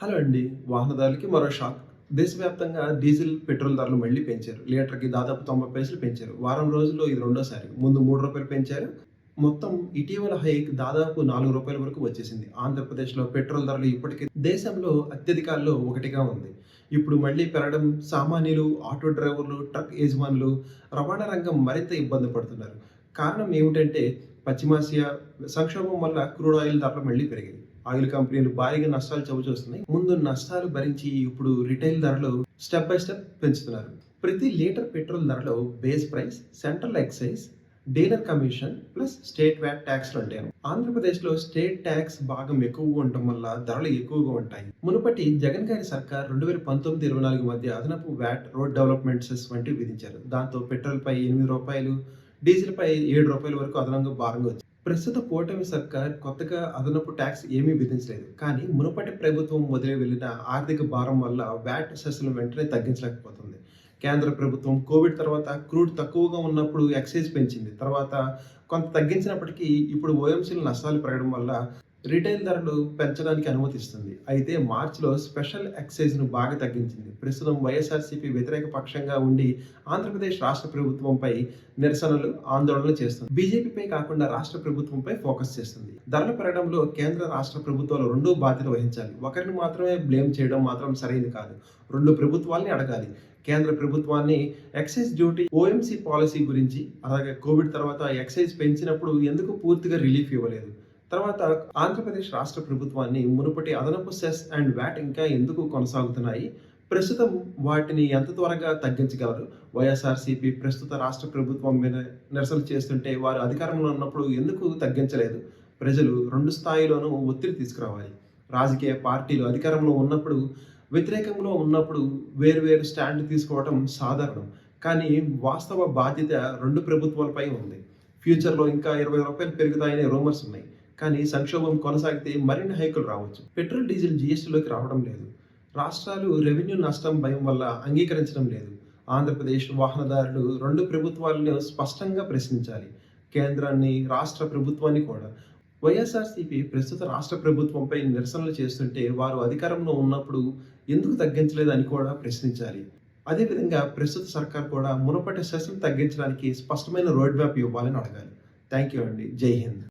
Hello అండి. వాహనదారులకి మరో shock. దేశవ్యాప్తంగా డీజిల్, పెట్రోల్ ధరలు మళ్ళీ పెంచారు. లీటర్‌కి దాదాపు 90 పైసలు పెంచారు. వారం రోజుల్లో ఇది రెండోసారి. ముందు రూ. 3 పెంచారు. మొత్తం ఇటీవల హైక్ దాదాపు రూ. 4 వరకు వచ్చేసింది. ఆంధ్రప్రదేశ్‌లో పెట్రోల్ ధరలు ఇప్పటికే దేశంలో అత్యధికాల్లో ఒకటిగా ఉంది. ఇప్పుడు మళ్ళీ పెరగడం సామాన్యులు, ఆటో డ్రైవర్లు, ట్రక్ యజమానులు, రవాణా రంగం మరింత ఇబ్బంది పడుతున్నారు. కారణం ఏమిటంటే పశ్చిమాసియా సంక్షోభం వల్ల క్రూడ్ ఆయిల్ ధరలు మళ్ళీ పెరిగాయి. ఆయిల్ కంపెనీలు భారీగా నష్టాలు చవిచూస్తున్నాయి. ముందు నష్టాలు భరించి ఇప్పుడు రిటైల్ ధరలు స్టెప్ బై స్టెప్ పెంచుతున్నారు. ప్రతి లీటర్ పెట్రోల్ ధరలో base price, central excise, dealer commission plus state VAT ట్యాక్స్లు ఉంటాయి. ఆంధ్రప్రదేశ్లో స్టేట్ ట్యాక్స్ భాగం ఎక్కువగా ఉండటం వల్ల ధరలు ఎక్కువగా ఉంటాయి. మునుపటి జగన్ గారి సర్కార్ 2019-24 మధ్య అదనపు వ్యాట్, రోడ్ డెవలప్మెంట్ సెస్ వంటివి విధించారు. దాంతో పెట్రోల్ పై రూ. 8, డీజిల్ పై రూ. 7 వరకు అదనంగా భారంగా వచ్చింది. ప్రస్తుత కూటమి సర్కార్ కొత్తగా అదనపు ట్యాక్స్ ఏమీ విధించలేదు. కానీ మునుపటి ప్రభుత్వం వదిలి వెళ్ళిన ఆర్థిక భారం వల్ల వ్యాట్ సెస్‌లు వెంటనే తగ్గించలేకపోతుంది. కేంద్ర ప్రభుత్వం కోవిడ్ తర్వాత క్రూడ్ తక్కువగా ఉన్నప్పుడు ఎక్సైజ్ పెంచింది. తర్వాత కొంత తగ్గించినప్పటికీ ఇప్పుడు ఓఎంసీల నష్టాలు పెరగడం వల్ల రిటైల్ ధరలు పెంచడానికి అనుమతిస్తుంది. అయితే మార్చిలో స్పెషల్ ఎక్సైజ్‌ను బాగా తగ్గించింది. ప్రస్తుతం వైఎస్ఆర్‌సీపీ వ్యతిరేక పక్షంగా ఉండి ఆంధ్రప్రదేశ్ రాష్ట్ర ప్రభుత్వంపై నిరసనలు, ఆందోళనలు చేస్తుంది. బీజేపీపై కాకుండా రాష్ట్ర ప్రభుత్వంపై ఫోకస్ చేస్తుంది. ధరలు పెరగడంలో కేంద్ర, రాష్ట్ర ప్రభుత్వాలు రెండూ బాధ్యత వహించాలి. ఒకరిని మాత్రమే బ్లేమ్ చేయడం మాత్రం సరైనది కాదు. రెండు ప్రభుత్వాల్ని అడగాలి. కేంద్ర ప్రభుత్వాన్ని ఎక్సైజ్ డ్యూటీ, ఓఎంసీ పాలసీ గురించి, అలాగే కోవిడ్ తర్వాత ఎక్సైజ్ పెంచినప్పుడు ఎందుకు పూర్తిగా రిలీఫ్ ఇవ్వలేదు? తర్వాత ఆంధ్రప్రదేశ్ రాష్ట్ర ప్రభుత్వాన్ని మునుపటి అదనపు సెస్ అండ్ వ్యాట్ ఇంకా ఎందుకు కొనసాగుతున్నాయి? ప్రస్తుతం వాటిని ఎంత త్వరగా తగ్గించగలరు? వైఎస్ఆర్‌సీపీ ప్రస్తుత రాష్ట్ర ప్రభుత్వం మీద నిరసనలు చేస్తుంటే వారు అధికారంలో ఉన్నప్పుడు ఎందుకు తగ్గించలేదు? ప్రజలు రెండు స్థాయిలోనూ ఒత్తిడి తీసుకురావాలి. రాజకీయ పార్టీలు అధికారంలో ఉన్నప్పుడు, వ్యతిరేకంలో ఉన్నప్పుడు వేరు స్టాండ్ తీసుకోవడం సాధారణం. కానీ వాస్తవ బాధ్యత రెండు ప్రభుత్వాలపై ఉంది. ఫ్యూచర్‌లో ఇంకా రూ. 20 పెరుగుతాయనే రూమర్స్ ఉన్నాయి. కానీ సంక్షోభం కొనసాగితే మరిన్ని హైకులు రావచ్చు. పెట్రోల్, డీజిల్ జీఎస్టీలోకి రావడం లేదు. రాష్ట్రాలు రెవెన్యూ నష్టం భయం వల్ల అంగీకరించడం లేదు. ఆంధ్రప్రదేశ్ వాహనదారులు రెండు ప్రభుత్వాలను స్పష్టంగా ప్రశ్నించాలి. కేంద్రాన్ని, రాష్ట్ర ప్రభుత్వాన్ని కూడా. వైఎస్ఆర్‌సీపీ ప్రస్తుత రాష్ట్ర ప్రభుత్వంపై నిరసనలు చేస్తుంటే వారు అధికారంలో ఉన్నప్పుడు ఎందుకు తగ్గించలేదు అని కూడా ప్రశ్నించాలి. అదేవిధంగా ప్రస్తుత సర్కార్ కూడా మునుపటి సెస్‌ను తగ్గించడానికి స్పష్టమైన రోడ్ మ్యాప్ ఇవ్వాలని అడగాలి. థ్యాంక్ యూ అండి. జై హింద్.